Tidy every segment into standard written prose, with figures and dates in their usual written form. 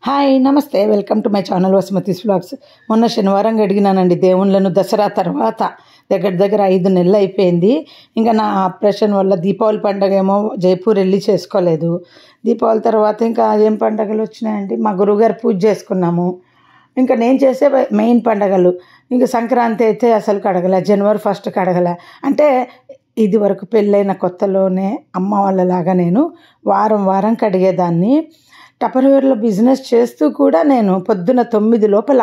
Hi నమస్తే welcome to my channel Vasumathi's vlogs. మొన్న శనివారం అడిగినానండి దేవుళ్ళను. దసరా తర్వాత దగ్గర 5 నెలలు అయిపోయింది. ఇంకా నా ఆపరేషన్ వల్ల దీపావళి పండుగ ఏమో జైపూర్ వెళ్ళి చేసుకోలేదు. దీపావళి తర్వాత ఇంకా ఏం పండుగలు వచ్చినాయండి, మా గురువుగారు పూజ చేసుకున్నాము. ఇంకా నేను చేసే మెయిన్ పండుగలు ఇంకా సంక్రాంతి అయితే అసలు కడగలే, జనవరి 1 కడగలే. అంటే ఇది వరకు పెళ్ళైన కొత్తలోనే అమ్మ వాళ్ళలాగా నేను వారం కడిగేదాన్ని. టపర్వేర్లో బిజినెస్ చేస్తూ కూడా నేను పొద్దున 9 లోపల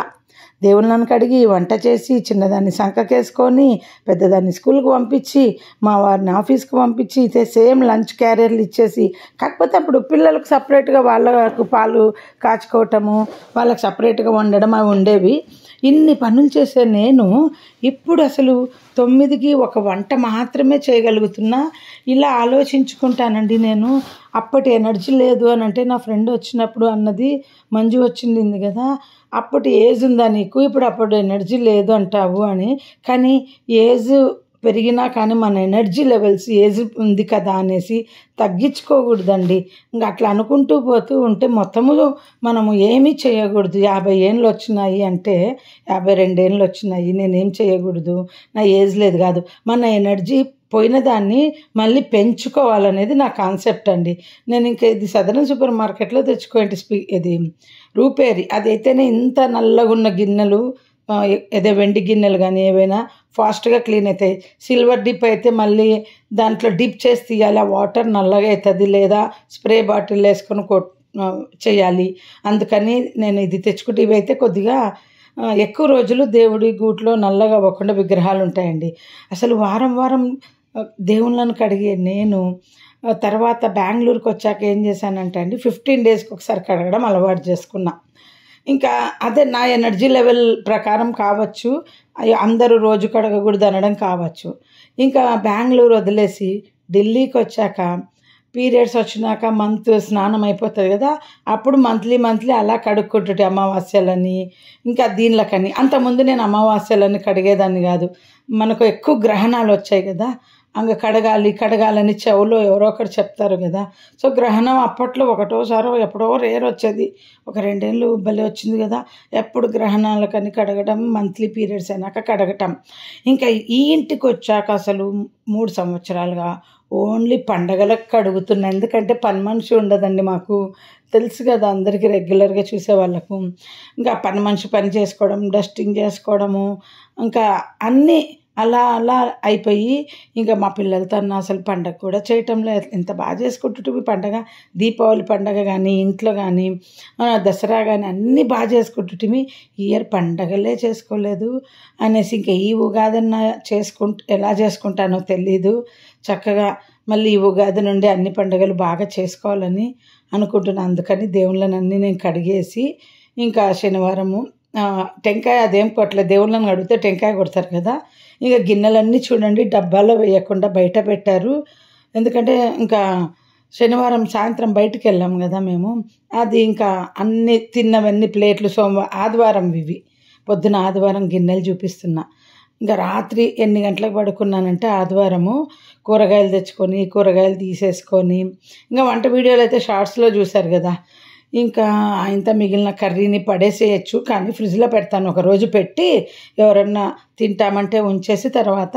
దేవుళ్ళను కడిగి వంట చేసి చిన్నదాన్ని సంకకేసుకొని పెద్దదాన్ని స్కూల్కి పంపించి మా వారిని ఆఫీస్కి పంపించి ఇదే సేమ్ లంచ్ క్యారియర్లు ఇచ్చేసి, కాకపోతే అప్పుడు పిల్లలకు సపరేట్గా వాళ్ళకు పాలు కాచుకోవటము, వాళ్ళకి సపరేట్గా వండడం అవి ఉండేవి. ఇన్ని పనులు చేసే నేను ఇప్పుడు అసలు 9కి ఒక వంట మాత్రమే చేయగలుగుతున్నా. ఇలా ఆలోచించుకుంటానండి నేను. అప్పటి ఎనర్జీ లేదు అని అంటే నా ఫ్రెండ్ వచ్చినప్పుడు అన్నది, మంజు వచ్చింది కదా, అప్పటి ఏజ్ ఉందా నీకు, అప్పుడు ఎనర్జీ లేదు అంటావు అని. కానీ ఏజ్ పెరిగినా కానీ మన ఎనర్జీ లెవెల్స్ ఏజ్ ఉంది కదా అనేసి తగ్గించుకోకూడదండి. ఇంకా అట్లా అనుకుంటూ పోతూ ఉంటే మొత్తము మనము ఏమీ చేయకూడదు. 50 ఏళ్ళు వచ్చినాయి అంటే 52 ఏళ్ళు వచ్చినాయి, నేనేం చేయకూడదు, నా ఏజ్ లేదు కాదు, మన ఎనర్జీ పోయిన దాన్ని మళ్ళీ పెంచుకోవాలనేది నా కాన్సెప్ట్ అండి. నేను ఇంకా ఇది సదరన్ సూపర్ మార్కెట్లో తెచ్చుకోండి ఇది రూపేరి, అదైతేనే ఇంత నల్లగా ఉన్న గిన్నెలు, ఏదో వెండి గిన్నెలు కానీ ఏవైనా ఫాస్ట్గా క్లీన్ అవుతాయి. సిల్వర్ డిప్ అయితే మళ్ళీ దాంట్లో డిప్ చేసి తీయాలి, ఆ వాటర్ నల్లగా అవుతుంది, లేదా స్ప్రే బాటిల్ వేసుకొని చేయాలి. అందుకని నేను ఇది తెచ్చుకుంటే ఇవైతే కొద్దిగా ఎక్కువ రోజులు దేవుడి గూట్లో నల్లగా అవ్వకుండా విగ్రహాలు ఉంటాయండి. అసలు వారం దేవుళ్ళను కడిగే నేను తర్వాత బెంగళూరుకి వచ్చాక ఏం చేశానంటే అండి, 15 డేస్కి ఒకసారి కడగడం అలవాటు చేసుకున్నా. ఇంకా అదే నా ఎనర్జీ లెవెల్ ప్రకారం కావచ్చు, అందరూ రోజు కడగకూడదు అనడం కావచ్చు. ఇంకా బెంగళూరు వదిలేసి ఢిల్లీకి వచ్చాక పీరియడ్స్ వచ్చినాక మంత్ స్నానం అయిపోతుంది కదా, అప్పుడు మంత్లీ అలా కడుక్కుంటుంటే అమావాస్యలని ఇంకా దీనిలకని. అంతకుముందు నేను అమావాస్యలని కడిగేదాన్ని కాదు. మనకు ఎక్కువ గ్రహణాలు వచ్చాయి కదా, అంగ కడగాలని చెవులో ఎవరో ఒకరు చెప్తారు కదా. సో గ్రహణం అప్పట్లో ఒకటోసారో ఎప్పుడో రేర్ వచ్చేది, ఒక 2 ఏళ్ళు భలే వచ్చింది కదా. ఎప్పుడు గ్రహణాలకని కడగటం, మంత్లీ పీరియడ్స్ అయినాక కడగటం. ఇంకా ఈ ఇంటికి వచ్చాక అసలు 3 సంవత్సరాలుగా ఓన్లీ పండగలకు కడుగుతున్నా. ఎందుకంటే పని మనిషి ఉండదండి మాకు, తెలుసు కదా అందరికీ, రెగ్యులర్గా చూసే వాళ్ళకు. ఇంకా పని మనిషి పని చేసుకోవడం, డస్టింగ్ చేసుకోవడము, ఇంకా అన్నీ అలా అయిపోయి ఇంకా మా పిల్లలతో అన్న అసలు పండగ కూడా చేయటం లేదు. ఎంత బాగా చేసుకుంటుంటే పండగ, దీపావళి పండగ కానీ ఇంట్లో కానీ దసరా కానీ అన్నీ బాగా చేసుకుంటుంటే ఇయర్ పండగలే చేసుకోలేదు అనేసి ఇంకా ఈ ఉగాదన్న ఎలా చేసుకుంటానో తెలీదు. చక్కగా మళ్ళీ ఈ ఉగాది నుండి అన్ని పండుగలు బాగా చేసుకోవాలని అనుకుంటున్నాను. అందుకని దేవుళ్ళనన్నీ నేను కడిగేసి ఇంకా శనివారము టెంకాయ అదేం కొట్టలేదు, దేవుళ్ళని అడిగితే టెంకాయ కొడతారు కదా. ఇంకా గిన్నెలన్నీ చూడండి డబ్బాలో వేయకుండా బయట పెట్టారు. ఎందుకంటే ఇంకా శనివారం సాయంత్రం బయటికి వెళ్ళాం కదా మేము, అది ఇంకా అన్ని తిన్నవన్నీ ప్లేట్లు ఆదివారం ఇవి పొద్దున ఆదివారం గిన్నెలు చూపిస్తున్నా. ఇంకా రాత్రి ఎన్ని గంటలకు పడుకున్నానంటే ఆదివారము కూరగాయలు తెచ్చుకొని కూరగాయలు తీసేసుకొని, ఇంకా వంట వీడియోలు అయితే షార్ట్స్లో చూశారు కదా, ఇంకా ఇంత మిగిలిన కర్రీని పడేసేయచ్చు, కానీ ఫ్రిడ్జ్లో పెడతాను. ఒకరోజు పెట్టి ఎవరన్నా తింటామంటే ఉంచేసి తర్వాత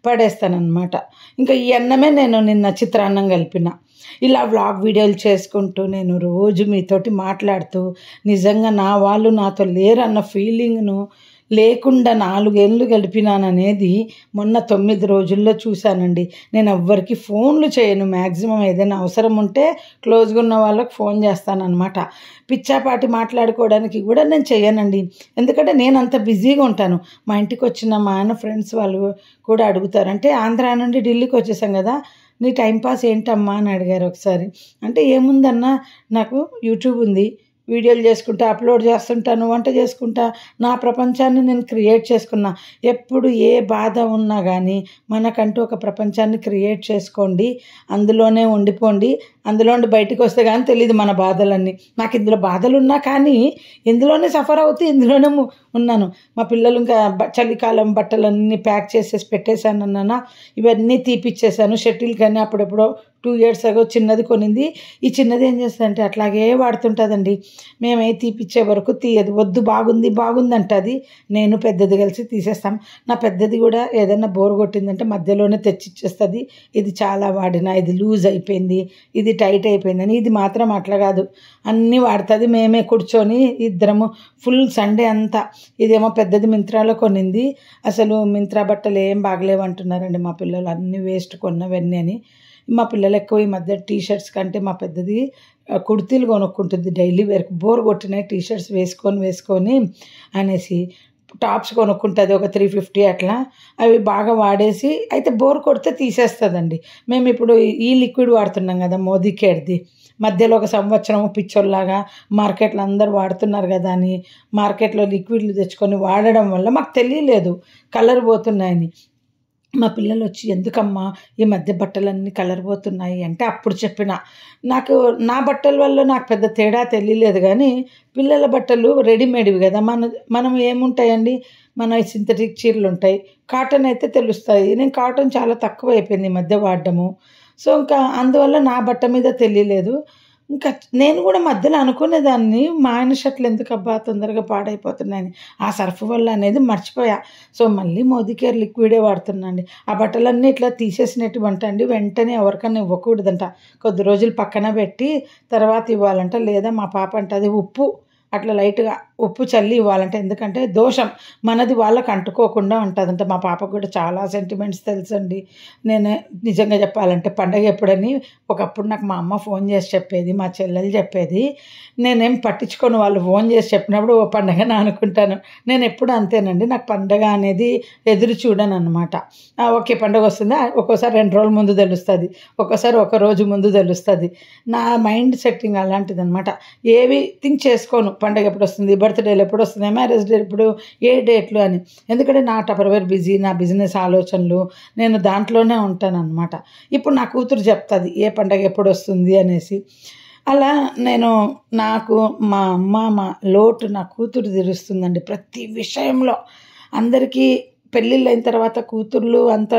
పడేస్తానన్నమాట. ఇంకా ఈ అన్నమే నేను నిన్న చిత్రాన్నం కలిపిన. ఇలా వ్లాగ్ వీడియోలు చేసుకుంటూ నేను రోజు మీతోటి మాట్లాడుతూ నిజంగా నా వాళ్ళు నాతో లేరన్న ఫీలింగ్ను లేకుండా 4 ఏళ్ళు గడిపినాననేది మొన్న 9 రోజుల్లో చూశానండి. నేను ఎవ్వరికి ఫోన్లు చేయను, మ్యాక్సిమం ఏదైనా అవసరం ఉంటే క్లోజ్గా ఉన్న వాళ్ళకి ఫోన్ చేస్తానన్నమాట. పిచ్చాపాటి మాట్లాడుకోవడానికి కూడా నేను చేయనండి, ఎందుకంటే నేను అంత బిజీగా ఉంటాను. మా ఇంటికి వచ్చిన మా ఆయన ఫ్రెండ్స్ వాళ్ళు కూడా అడుగుతారు, అంటే ఆంధ్రా నుండి ఢిల్లీకి వచ్చేసాం కదా, నీ టైంపాస్ ఏంటమ్మా అని అడిగారు ఒకసారి. అంటే ఏముందన్నా, నాకు యూట్యూబ్ ఉంది, వీడియోలు చేసుకుంటా అప్లోడ్ చేస్తుంటాను, వంట చేసుకుంటా, నా ప్రపంచాన్ని నేను క్రియేట్ చేసుకున్నా. ఎప్పుడు ఏ బాధ ఉన్నా కానీ మనకంటూ ఒక ప్రపంచాన్ని క్రియేట్ చేసుకోండి, అందులోనే ఉండిపోండి. అందులో నుండి బయటికి వస్తే కానీ తెలియదు మన బాధలన్నీ. నాకు ఇందులో బాధలు ఉన్నా కానీ ఇందులోనే సఫర్ అవుతూ ఇందులోనే ఉన్నాను. మా పిల్లలు ఇంకా చలికాలం బట్టలన్నీ ప్యాక్ చేసేసి పెట్టేశాను అన్న, ఇవన్నీ తీపిచ్చేసాను. షటిల్ కానీ అప్పుడెప్పుడో 2 years ago చిన్నది కొనింది. ఈ చిన్నది ఏం చేస్తుందంటే అట్లాగే వాడుతుంటుందండి. మేమే తీపిచ్చే వరకు తీయదు, వద్దు బాగుంది బాగుంది అంటుంది. నేను పెద్దది కలిసి తీసేస్తాం. నా పెద్దది కూడా ఏదైనా బోర్ కొట్టిందంటే మధ్యలోనే తెచ్చిచ్చేస్తుంది. ఇది చాలా వాడినా, ఇది లూజ్ అయిపోయింది, ఇది టైట్ అయిపోయిందని. ఇది మాత్రం అట్లా కాదు, అన్నీ వాడుతుంది. మేమే కూర్చొని ఇద్దరము ఫుల్ సండే అంతా. ఇదేమో పెద్దది మింత్రాలో కొనింది. అసలు మింత్రా బట్టలు ఏం బాగలేవంటున్నారండి మా పిల్లలు, అన్నీ వేస్ట్ కొన్నవన్నీ అని. మా పిల్లలు ఎక్కువ ఈ మధ్య టీషర్ట్స్ కంటే మా పెద్దది కుర్తీలు కొనుక్కుంటుంది. డైలీ వేర్కి బోర్ కొట్టినాయి టీషర్ట్స్ వేసుకొని అనేసి టాప్స్ కొనుక్కుంటుంది ఒక 350 అట్లా. అవి బాగా వాడేసి అయితే బోర్ కొడితే తీసేస్తుందండి. మేము ఇప్పుడు ఈ లిక్విడ్ వాడుతున్నాం కదా, మోదీ కేర్ది. మధ్యలో ఒక సంవత్సరం పిచ్చోల్లాగా మార్కెట్లో అందరు వాడుతున్నారు కదా అని మార్కెట్లో లిక్విడ్లు తెచ్చుకొని వాడడం వల్ల మాకు తెలియలేదు కలర్ పోతున్నాయని. మా పిల్లలు వచ్చి ఎందుకమ్మా ఈ మధ్య బట్టలన్నీ కలర్ పోతున్నాయి అంటే అప్పుడు చెప్పిన. నాకు నా బట్టల వల్ల నాకు పెద్ద తేడా తెలియలేదు, కానీ పిల్లల బట్టలు రెడీమేడ్వి కదా, మనం ఏముంటాయండి, మన సింథటిక్ చీరలు ఉంటాయి, కాటన్ అయితే తెలుస్తాయి. నేను కాటన్ చాలా తక్కువ అయిపోయింది ఈ మధ్య వాడడము. సో ఇంకా అందువల్ల నా బట్ట మీద తెలియలేదు. ఇంకా నేను కూడా మధ్యలో అనుకునేదాన్ని, మా ఆయన షర్ట్లు ఎందుకు అబ్బా తొందరగా పాడైపోతున్నాయని, ఆ సర్ఫ్ వల్ల అనేది మర్చిపోయా. సో మళ్ళీ మోదీ కేర్ లిక్విడే వాడుతున్నాండి. ఆ బట్టలన్నీ ఇట్లా తీసేసినటువంటి అండి వెంటనే ఎవరికన్నా ఇవ్వకూడదంట, కొద్ది రోజులు పక్కన పెట్టి తర్వాత ఇవ్వాలంట. లేదా మా పాప అంటే అది ఉప్పు అట్లా లైట్గా ఉప్పు చల్లి ఇవ్వాలంటే, ఎందుకంటే దోషం మనది వాళ్ళకి అంటుకోకుండా ఉంటుందంట. మా పాపకు కూడా చాలా సెంటిమెంట్స్ తెలుసండి. నేను నిజంగా చెప్పాలంటే పండగ ఎప్పుడని ఒకప్పుడు నాకు మా అమ్మ ఫోన్ చేసి చెప్పేది, మా చెల్లెలు చెప్పేది. నేనేం పట్టించుకొని వాళ్ళు ఫోన్ చేసి చెప్పినప్పుడు ఓ పండగని అనుకుంటాను. నేను ఎప్పుడు అంతేనండి, నాకు పండగ అనేది ఎదురు చూడను అనమాట. ఓకే పండగ వస్తుందా, ఒక్కోసారి 2 రోజుల ముందు తెలుస్తుంది, ఒక్కోసారి 1 రోజు ముందు తెలుస్తుంది. నా మైండ్ సెట్టింగ్ అలాంటిది అనమాట. ఏవి థింక్ చేసుకోను పండగ ఎప్పుడు వస్తుంది, బర్త్డేలు ఎప్పుడు వస్తుంది, మ్యారేజ్ డే ఎప్పుడు, ఏ డేట్లు అని. ఎందుకంటే నా టపర్వేర్ బిజీ, నా బిజినెస్ ఆలోచనలు, నేను దాంట్లోనే ఉంటాను అనమాట. ఇప్పుడు నా కూతురు చెప్తుంది ఏ పండగ ఎప్పుడు వస్తుంది అనేసి. అలా నేను నాకు మా అమ్మ మా లోటు నా కూతురు తీరుస్తుందండి ప్రతి విషయంలో. అందరికీ పెళ్ళిళ్ళు అయిన తర్వాత కూతుర్లు అంత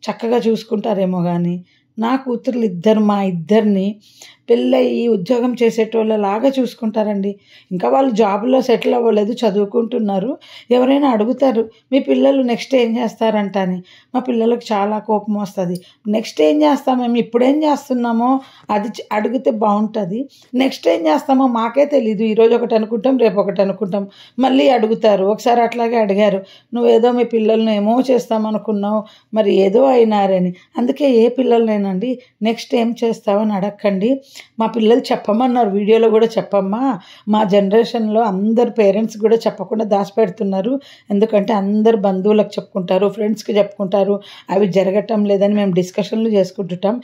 చక్కగా చూసుకుంటారేమో కానీ నా కూతుర్లు ఇద్దరు, మా ఇద్దరిని పెళ్ళయి ఉద్యోగం చేసేటోళ్ళలాగా చూసుకుంటారండి. ఇంకా వాళ్ళు జాబ్లో సెటిల్ అవ్వలేదు, చదువుకుంటున్నారు. ఎవరైనా అడుగుతారు మీ పిల్లలు నెక్స్ట్ ఏం చేస్తారంట అని. మా పిల్లలకు చాలా కోపం వస్తుంది. నెక్స్ట్ ఏం చేస్తాం, మేము ఇప్పుడేం చేస్తున్నామో అది అడిగితే బాగుంటుంది. నెక్స్ట్ ఏం చేస్తామో మాకే తెలీదు. ఈరోజు ఒకటి అనుకుంటాం, రేపు ఒకటి అనుకుంటాం, మళ్ళీ అడుగుతారు. ఒకసారి అట్లాగే అడిగారు, నువ్వేదో మీ పిల్లల్ని ఏమో చేస్తామనుకున్నావు, మరి ఏదో అయినారని. అందుకే ఏ పిల్లలనేనండి నెక్స్ట్ ఏం చేస్తావని అడగండి. మా పిల్లలు చెప్పమన్నారు, వీడియోలో కూడా చెప్పమ్మా. మా జనరేషన్లో అందరు పేరెంట్స్ కూడా చెప్పకుండా దాచిపెడుతున్నారు. ఎందుకంటే అందరు బంధువులకు చెప్పుకుంటారు, ఫ్రెండ్స్కి చెప్పుకుంటారు. అవి జరగటం లేదని మేము డిస్కషన్లు చేసుకుంటుంటాం.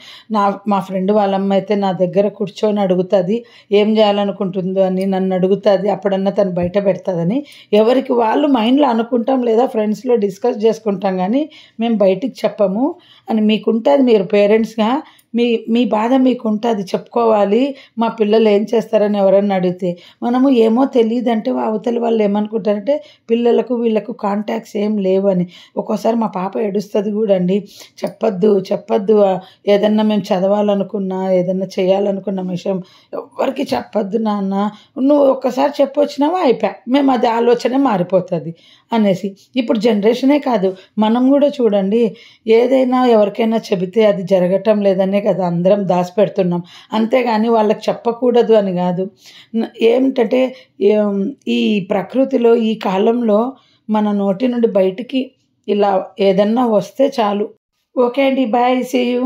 మా ఫ్రెండ్ వాళ్ళమ్మ అయితే నా దగ్గర కూర్చొని అడుగుతుంది ఏం చేయాలనుకుంటుందో అని, నన్ను అడుగుతుంది. అప్పుడన్నా తను బయట పెడుతుందని. ఎవరికి వాళ్ళు మైండ్లో అనుకుంటాం, లేదా ఫ్రెండ్స్లో డిస్కస్ చేసుకుంటాం, కానీ మేము బయటికి చెప్పము అని. మీకుంటుంది, మీరు పేరెంట్స్గా మీ బాధ మీకు ఉంటుంది, చెప్పుకోవాలి. మా పిల్లలు ఏం చేస్తారని ఎవరన్నా అడిగితే మనము ఏమో తెలియదంటే అవతలి వాళ్ళు ఏమనుకుంటారంటే పిల్లలకు వీళ్ళకు కాంటాక్ట్స్ ఏం లేవని. ఒక్కోసారి మా పాప ఏడుస్తుంది కూడా అండి, చెప్పొద్దు ఏదన్నా మేము చదవాలనుకున్నా ఏదన్నా చేయాలనుకున్న విషయం ఎవరికి చెప్పొద్దు నాన్న, నువ్వు ఒక్కసారి చెప్పొచ్చినావా అయిపోయా, మేము అది ఆలోచన మారిపోతుంది అనేసి. ఇప్పుడు జనరేషనే కాదు, మనం కూడా చూడండి, ఏదైనా ఎవరికైనా చెబితే అది జరగటం లేదనే కదా అందరం దాచిపెడుతున్నాం. అంతేగాని వాళ్ళకి చెప్పకూడదు అని కాదు. ఏమిటంటే ఈ ప్రకృతిలో ఈ కాలంలో మన నోటి నుండి బయటికి ఇలా ఏదన్నా వస్తే చాలు. ఓకే అండి, బాయ్, సీ యూ.